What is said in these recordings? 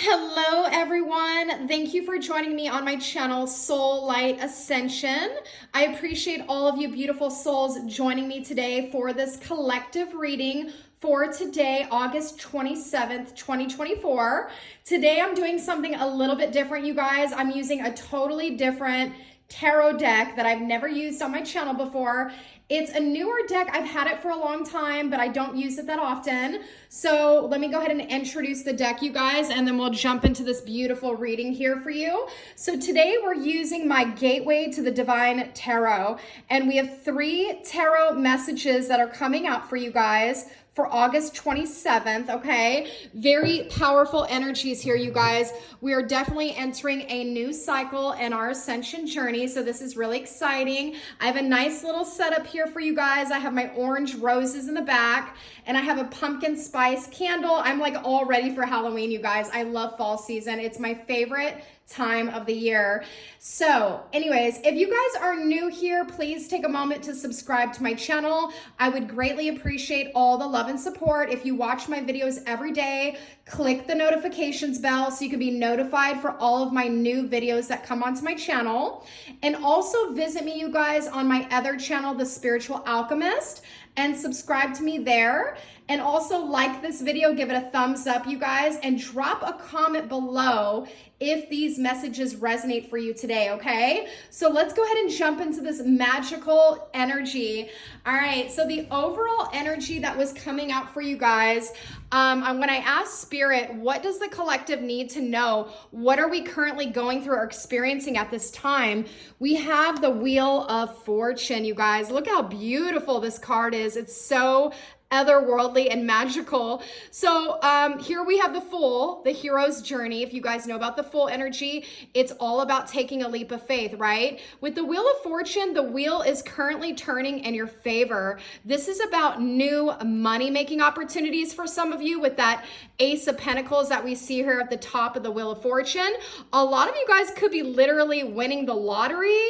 Hello everyone. Thank you for joining me on my channel, Soul Light Ascension. I appreciate all of you beautiful souls joining me today for this collective reading for today, August 27th, 2024. Today I'm doing something a little bit different, you guys. I'm using a totally different tarot deck that I've never used on my channel before. It's a newer deck. I've had it for a long time, but I don't use it that often. So let me go ahead and introduce the deck, you guys, and then we'll jump into this beautiful reading here for you. So today we're using my Gateway to the Divine Tarot, and we have 3 tarot messages that are coming out for you guys for August 27th, okay? Very powerful energies here, you guys. We are definitely entering a new cycle in our ascension journey, so this is really exciting. I have a nice little setup here for you guys. I have my orange roses in the back, and I have a pumpkin spice candle. I'm like all ready for Halloween, you guys. I love fall season. It's my favorite time of the year. So anyways, if you guys are new here, please take a moment to subscribe to my channel. I would greatly appreciate all the love and support. If you watch my videos every day, click the notifications bell so you can be notified for all of my new videos that come onto my channel. And also visit me, you guys, on my other channel, The Spiritual Alchemist, and subscribe to me there. And also like this video, give it a thumbs up, you guys, and drop a comment below if these messages resonate for you today, okay? So let's go ahead and jump into this magical energy. All right, so the overall energy that was coming out for you guys, when I asked Spirit, what does the collective need to know? What are we currently going through or experiencing at this time? We have the Wheel of Fortune, you guys. Look how beautiful this card is. It's so otherworldly and magical. So here we have the Fool, the hero's journey. If you guys know about the Fool energy, it's all about taking a leap of faith, right? With the Wheel of Fortune, the wheel is currently turning in your favor. This is about new money-making opportunities for some of you with that Ace of Pentacles that we see here at the top of the Wheel of Fortune. A lot of you guys could be literally winning the lottery,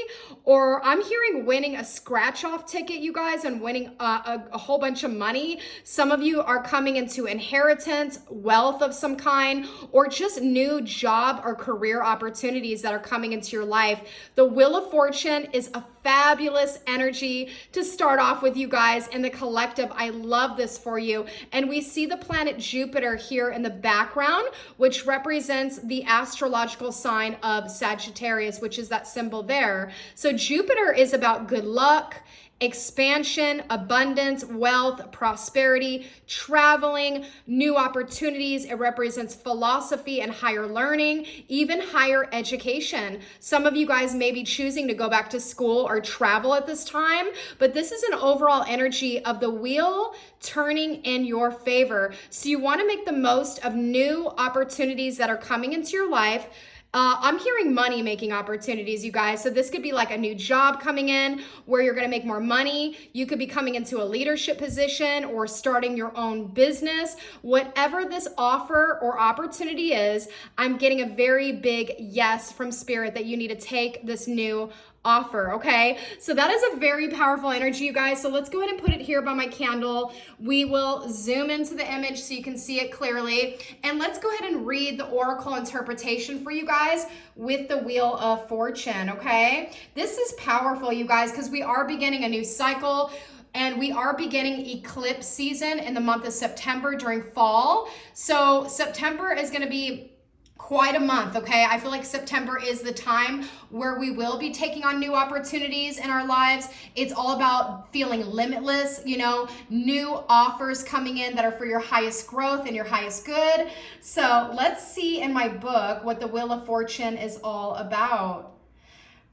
or I'm hearing winning a scratch-off ticket, you guys, and winning a whole bunch of money. Some of you are coming into inheritance, wealth of some kind, or just new job or career opportunities that are coming into your life. The Wheel of Fortune is a fabulous energy to start off with, you guys, in the collective. I love this for you. And we see the planet Jupiter here in the background, which represents the astrological sign of Sagittarius, which is that symbol there. So Jupiter is about good luck, expansion, abundance, wealth, prosperity, traveling, new opportunities. It represents philosophy and higher learning, even higher education. Some of you guys may be choosing to go back to school or travel at this time, but this is an overall energy of the wheel turning in your favor. So you want to make the most of new opportunities that are coming into your life. I'm hearing money-making opportunities, you guys. So this could be like a new job coming in where you're going to make more money. You could be coming into a leadership position or starting your own business. Whatever this offer or opportunity is, I'm getting a very big yes from Spirit that you need to take this new offer, okay? So that is a very powerful energy, you guys. So let's go ahead and put it here by my candle. We will zoom into the image so you can see it clearly. And let's go ahead and read the oracle interpretation for you guys with the Wheel of Fortune, okay? This is powerful, you guys, because we are beginning a new cycle. And we are beginning eclipse season in the month of September during fall. So September is going to be quite a month, okay? I feel like September is the time where we will be taking on new opportunities in our lives. It's all about feeling limitless, you know, new offers coming in that are for your highest growth and your highest good. So let's see in my book what the Wheel of Fortune is all about.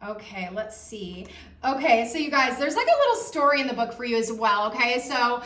Okay, let's see. Okay, so you guys, there's like a little story in the book for you as well, okay? So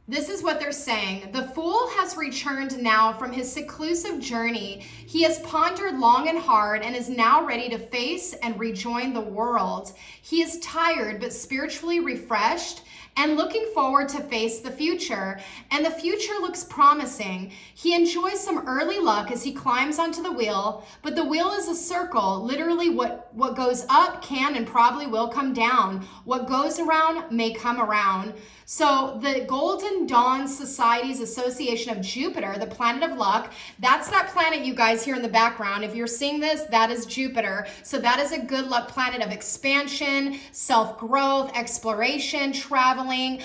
this is what they're saying. The fool has returned now from his seclusive journey. He has pondered long and hard and is now ready to face and rejoin the world. He is tired but spiritually refreshed and looking forward to face the future. And the future looks promising. He enjoys some early luck as he climbs onto the wheel, but the wheel is a circle. Literally, what goes up can and probably will come down. What goes around may come around. So the Golden Dawn Society's Association of Jupiter, the planet of luck, that's that planet you guys hear in the background. If you're seeing this, that is Jupiter. So that is a good luck planet of expansion, self-growth, exploration, traveling,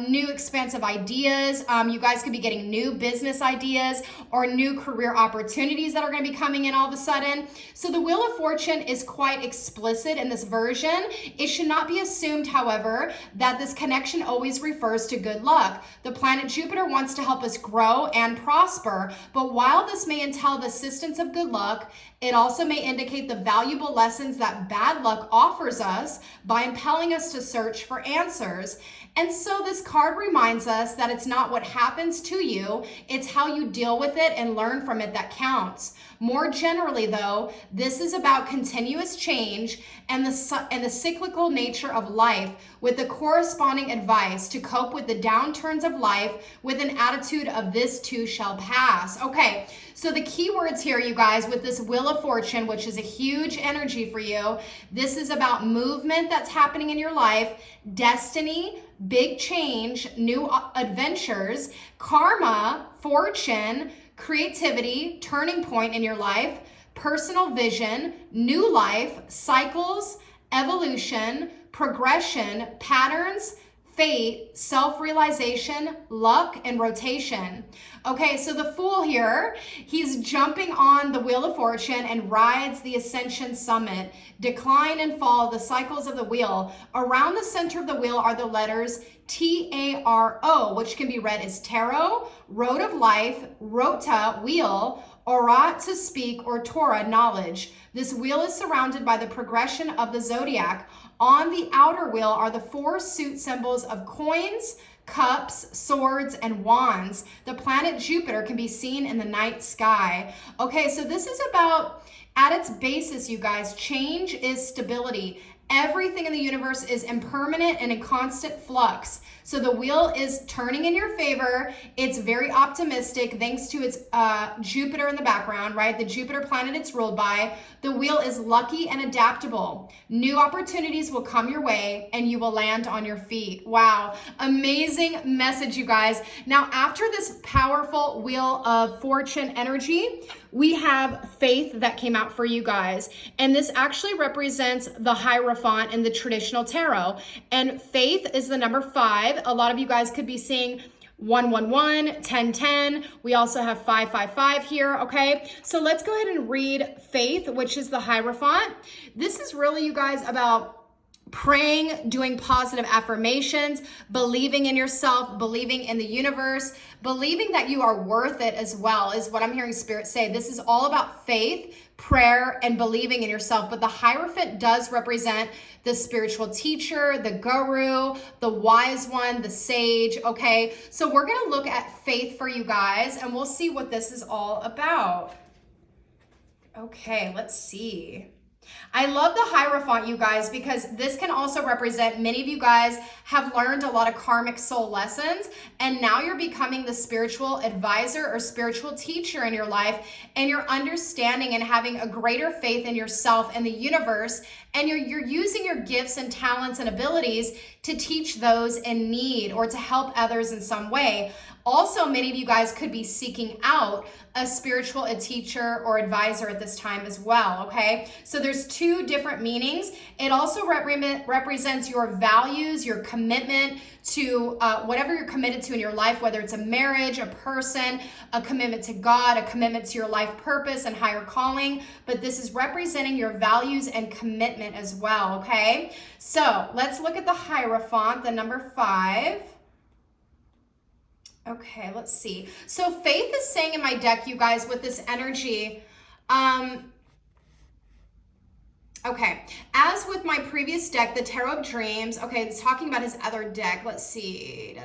new expansive ideas. You guys could be getting new business ideas or new career opportunities that are going to be coming in all of a sudden. So the Wheel of Fortune is quite explicit in this version. It should not be assumed, however, that this connection always refers to good luck. The planet Jupiter wants to help us grow and prosper, but while this may entail the assistance of good luck, it also may indicate the valuable lessons that bad luck offers us by impelling us to search for answers. And so this card reminds us that it's not what happens to you, it's how you deal with it and learn from it that counts. More generally, though, this is about continuous change and the cyclical nature of life, with the corresponding advice to cope with the downturns of life with an attitude of this too shall pass. Okay, so the key words here, you guys, with this Wheel of Fortune, which is a huge energy for you, this is about movement that's happening in your life, destiny, big change, new adventures, karma, fortune, creativity, turning point in your life, personal vision, new life, cycles, evolution, progression, patterns, fate, self-realization, luck, and rotation. Okay, so the Fool here, he's jumping on the Wheel of Fortune and rides the Ascension Summit. Decline and fall, the cycles of the wheel. Around the center of the wheel are the letters T-A-R-O, which can be read as tarot, road of life, rota, wheel, orat, to speak, or Torah, knowledge. This wheel is surrounded by the progression of the zodiac. On the outer wheel are the 4 suit symbols of coins, cups, swords, and wands. The planet Jupiter can be seen in the night sky. Okay, so this is about, at its basis, you guys, change is stability. Everything in the universe is impermanent and in constant flux. So the wheel is turning in your favor. It's very optimistic thanks to its Jupiter in the background, right? The Jupiter planet it's ruled by. The wheel is lucky and adaptable. New opportunities will come your way and you will land on your feet. Wow, amazing message, you guys. Now, after this powerful Wheel of Fortune energy, we have Faith that came out for you guys. And this actually represents the Hierophant in the traditional tarot. And Faith is the number 5. A lot of you guys could be seeing 111, 1010. We also have 555 here, okay? So let's go ahead and read Faith, which is the Hierophant. This is really, you guys, about praying, doing positive affirmations, believing in yourself, believing in the universe, believing that you are worth it as well, is what I'm hearing Spirit say. This is all about faith, prayer, and believing in yourself. But the Hierophant does represent the spiritual teacher, the guru, the wise one, the sage, okay? So we're gonna look at Faith for you guys, and we'll see what this is all about. Okay, let's see. I love the Hierophant, you guys, because this can also represent, many of you guys have learned a lot of karmic soul lessons, and now you're becoming the spiritual advisor or spiritual teacher in your life, and you're understanding and having a greater faith in yourself and the universe, and you're using your gifts and talents and abilities to teach those in need or to help others in some way. Also, many of you guys could be seeking out a spiritual teacher or advisor at this time as well, okay? So there's 2 different meanings. It also represents your values, your commitment to whatever you're committed to in your life, whether it's a marriage, a person, a commitment to God, a commitment to your life purpose and higher calling. But this is representing your values and commitment as well, okay? So let's look at the Hierophant, the number 5. Okay, let's see. So Faith is saying in my deck, you guys, with this energy, okay, as with my previous deck, the Tarot of Dreams, okay, it's talking about his other deck. Let's see.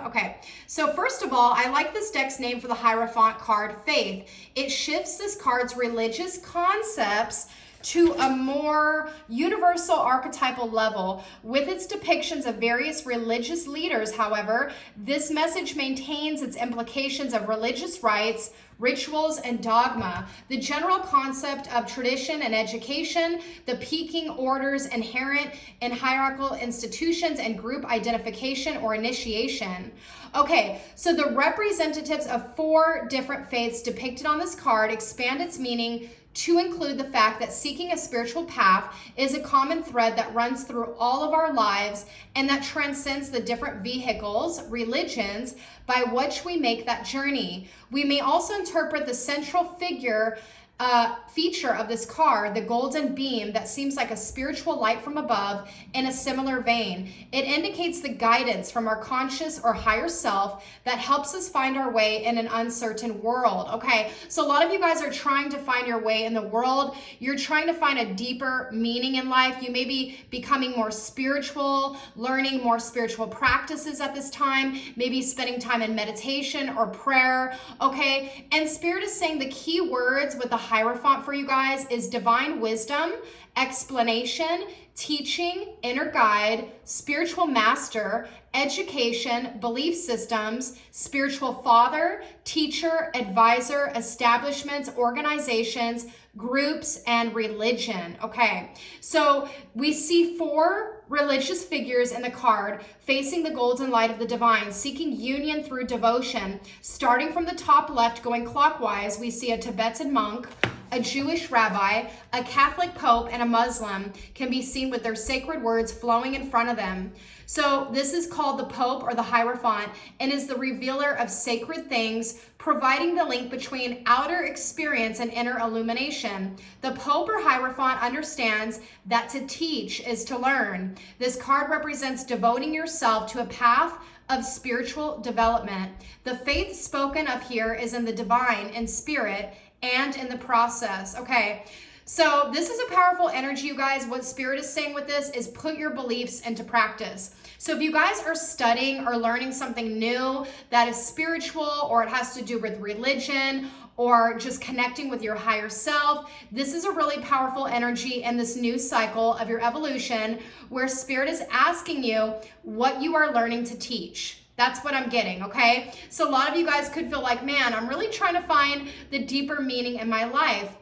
Okay, so first of all, I like this deck's name for the Hierophant card, Faith. It shifts this card's religious concepts to a more universal archetypal level. With its depictions of various religious leaders, however, this message maintains its implications of religious rites, rituals, and dogma, the general concept of tradition and education, the peaking orders inherent in hierarchical institutions, and group identification or initiation. Okay, so the representatives of 4 different faiths depicted on this card expand its meaning to include the fact that seeking a spiritual path is a common thread that runs through all of our lives and that transcends the different vehicles, religions, by which we make that journey. We may also interpret the central feature of this card, the golden beam that seems like a spiritual light from above, in a similar vein. It indicates the guidance from our conscious or higher self that helps us find our way in an uncertain world. Okay, so a lot of you guys are trying to find your way in the world. You're trying to find a deeper meaning in life. You may be becoming more spiritual, learning more spiritual practices at this time, maybe spending time in meditation or prayer. Okay, and Spirit is saying the key words with the Hierophant for you guys is divine wisdom, explanation, teaching, inner guide, spiritual master, education, belief systems, spiritual father, teacher, advisor, establishments, organizations, groups, and religion. Okay, so we see 4 religious figures in the card facing the golden light of the divine, seeking union through devotion. Starting from the top left, going clockwise, we see a Tibetan monk, a Jewish rabbi, a Catholic pope, and a Muslim can be seen with their sacred words flowing in front of them. So this is called the Pope or the Hierophant and is the revealer of sacred things, providing the link between outer experience and inner illumination. The Pope or Hierophant understands that to teach is to learn. This card represents devoting yourself to a path of spiritual development. The faith spoken of here is in the divine, in spirit, and in the process. Okay, so this is a powerful energy, you guys. What Spirit is saying with this is put your beliefs into practice. So if you guys are studying or learning something new that is spiritual, or it has to do with religion, or just connecting with your higher self, this is a really powerful energy in this new cycle of your evolution where Spirit is asking you what you are learning to teach. That's what I'm getting, okay? So a lot of you guys could feel like, man, I'm really trying to find the deeper meaning in my life.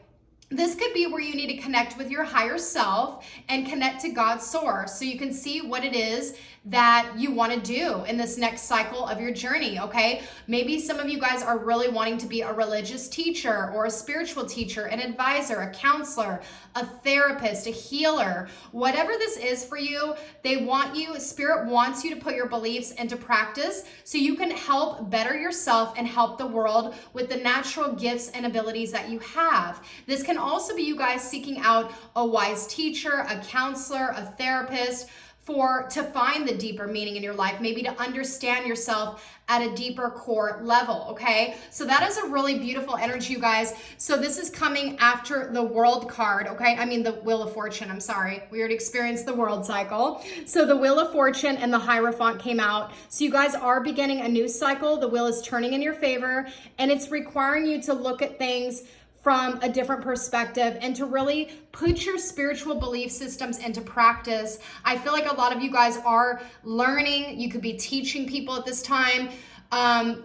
This could be where you need to connect with your higher self and connect to God's source so you can see what it is that you want to do in this next cycle of your journey, okay? Maybe some of you guys are really wanting to be a religious teacher or a spiritual teacher, an advisor, a counselor, a therapist, a healer. Whatever this is for you, Spirit wants you to put your beliefs into practice so you can help better yourself and help the world with the natural gifts and abilities that you have. This can also be you guys seeking out a wise teacher, a counselor, a therapist, to find the deeper meaning in your life, maybe to understand yourself at a deeper core level, okay? So that is a really beautiful energy, you guys. So this is coming after the World card, okay? I mean the Wheel of Fortune, I'm sorry. We already experienced the World cycle. So the Wheel of Fortune and the Hierophant came out. So you guys are beginning a new cycle. The wheel is turning in your favor, and it's requiring you to look at things from a different perspective and to really put your spiritual belief systems into practice. I feel like a lot of you guys are learning. You could be teaching people at this time.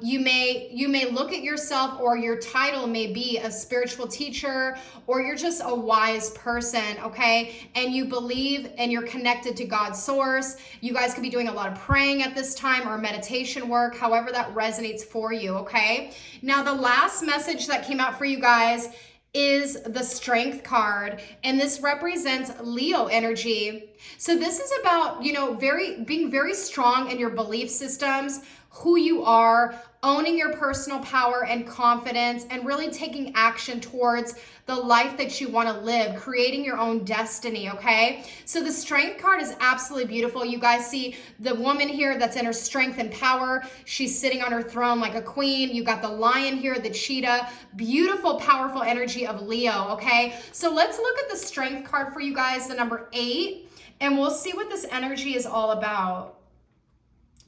You may look at yourself, or your title may be a spiritual teacher, or you're just a wise person, okay? And you believe and you're connected to God's source. You guys could be doing a lot of praying at this time or meditation work, however that resonates for you, okay? Now, the last message that came out for you guys is the Strength card, and this represents Leo energy. So this is about, being very strong in your belief systems, who you are, owning your personal power and confidence, and really taking action towards the life that you want to live, creating your own destiny, okay? So the Strength card is absolutely beautiful. You guys see the woman here that's in her strength and power. She's sitting on her throne like a queen. You got the lion here, the cheetah. Beautiful, powerful energy of Leo, okay? So let's look at the Strength card for you guys, the number 8, and we'll see what this energy is all about.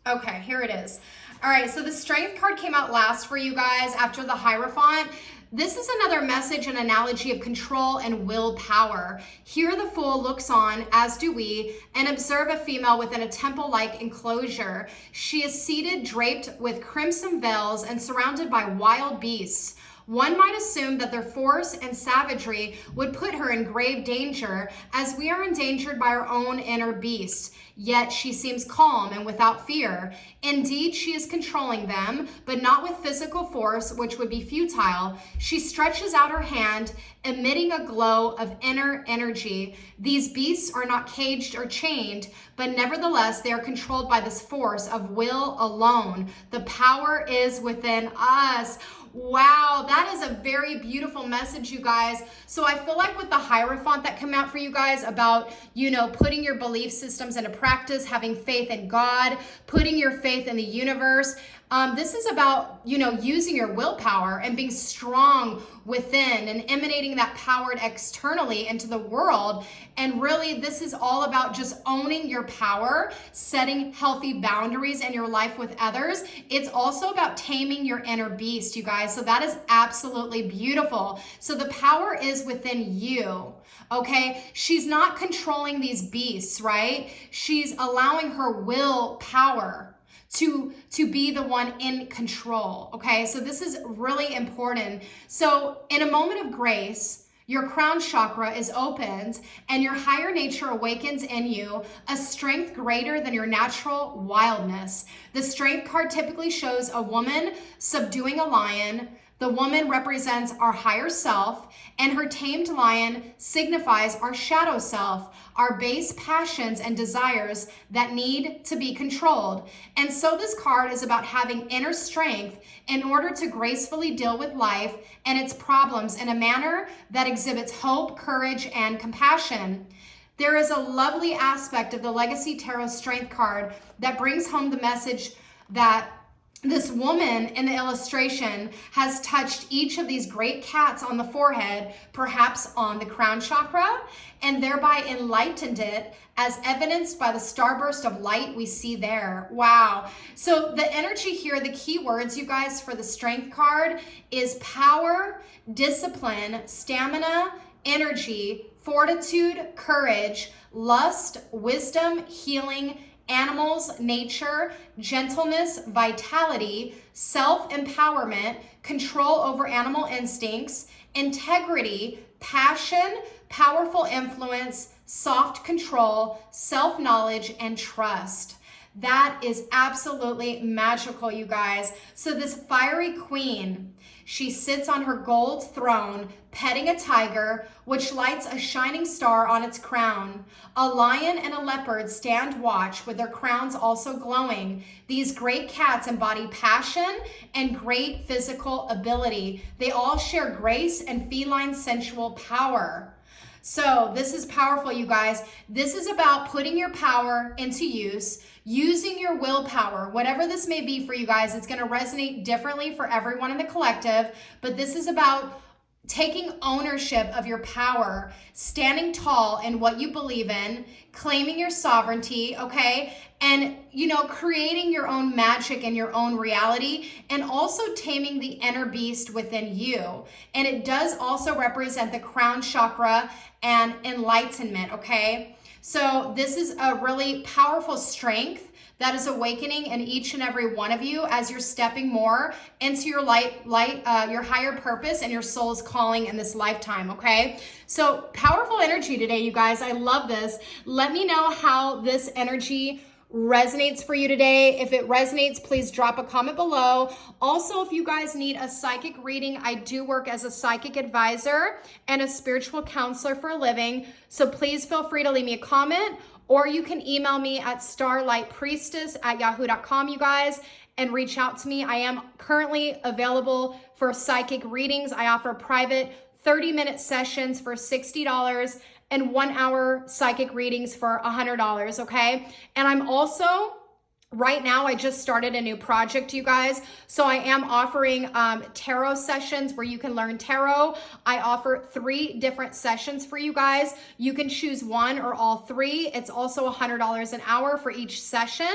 Okay, here it is. All right, so the Strength card came out last for you guys after the Hierophant. This is another message and analogy of control and willpower. Here the fool looks on, as do we, and observe a female within a temple-like enclosure. She is seated, draped with crimson veils and surrounded by wild beasts. One might assume that their force and savagery would put her in grave danger, as we are endangered by our own inner beast. Yet she seems calm and without fear. Indeed, she is controlling them, but not with physical force, which would be futile. She stretches out her hand, emitting a glow of inner energy. These beasts are not caged or chained, but nevertheless, they are controlled by this force of will alone. The power is within us. Wow, that is a very beautiful message, you guys. So I feel like with the Hierophant that came out for you guys about, putting your belief systems into practice, having faith in God, putting your faith in the universe. This is about, using your willpower and being strong within and emanating that power externally into the world. And really, this is all about just owning your power, setting healthy boundaries in your life with others. It's also about taming your inner beast, you guys. So that is absolutely beautiful. So the power is within you. Okay, she's not controlling these beasts, right? She's allowing her willpower to be the one in control. Okay, so this is really important. So in a moment of grace, your crown chakra is opened and your higher nature awakens in you a strength greater than your natural wildness. The strength card typically shows a woman subduing a lion. The woman represents our higher self, and her tamed lion signifies our shadow self, our base passions and desires that need to be controlled. And so this card is about having inner strength in order to gracefully deal with life and its problems in a manner that exhibits hope, courage, and compassion. There is a lovely aspect of the Legacy Tarot Strength card that brings home the message that this woman in the illustration has touched each of these great cats on the forehead, perhaps on the crown chakra, and thereby enlightened it, as evidenced by the starburst of light we see there. Wow. So the energy here, the key words, you guys, for the strength card is power, discipline, stamina, energy, fortitude, courage, lust, wisdom, healing, animals, nature, gentleness, vitality, self-empowerment, control over animal instincts, integrity, passion, powerful influence, soft control, self-knowledge, and trust. That is absolutely magical, you guys. So this fiery queen, she sits on her gold throne, petting a tiger, which lights a shining star on its crown. A lion and a leopard stand watch with their crowns also glowing. These great cats embody passion and great physical ability. They all share grace and feline sensual power. So this is powerful, you guys. This is about putting your power into use, using your willpower, whatever this may be for you guys. It's going to resonate differently for everyone in the collective, but this is about taking ownership of your power, standing tall in what you believe in, claiming your sovereignty, okay? And, creating your own magic and your own reality, and also taming the inner beast within you. And it does also represent the crown chakra and enlightenment, okay? So this is a really powerful strength that is awakening in each and every one of you as you're stepping more into your your higher purpose and your soul's calling in this lifetime, okay? So powerful energy today, you guys. I love this. Let me know how this energy resonates for you today. If it resonates, please drop a comment below. Also, if you guys need a psychic reading, I do work as a psychic advisor and a spiritual counselor for a living. So please feel free to leave me a comment, or you can email me at starlightpriestess@yahoo.com, you guys, and reach out to me. I am currently available for psychic readings. I offer private 30-minute sessions for $60 and 1-hour psychic readings for $100, okay? And I'm also Right now, I just started a new project, you guys. So I am offering tarot sessions where you can learn tarot. I offer 3 different sessions for you guys. You can choose one or all 3. It's also $100 an hour for each session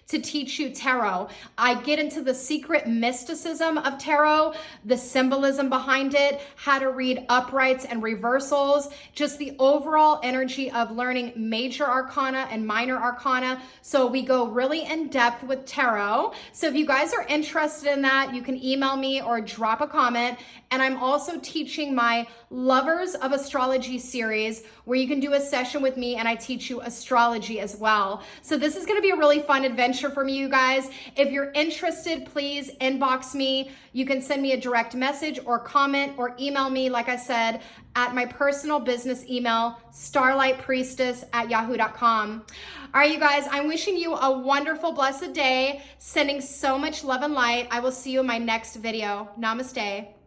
to teach you tarot. I get into the secret mysticism of tarot, the symbolism behind it, how to read uprights and reversals, just the overall energy of learning major arcana and minor arcana. So we go really in depth with tarot. So if you guys are interested in that, you can email me or drop a comment. And I'm also teaching my Lovers of Astrology series where you can do a session with me and I teach you astrology as well. So this is going to be a really fun adventure for me, you guys. If you're interested, please inbox me. You can send me a direct message or comment or email me, like I said, at my personal business email, starlightpriestess@yahoo.com. All right, you guys, I'm wishing you a wonderful, blessed day, sending so much love and light. I will see you in my next video. Namaste.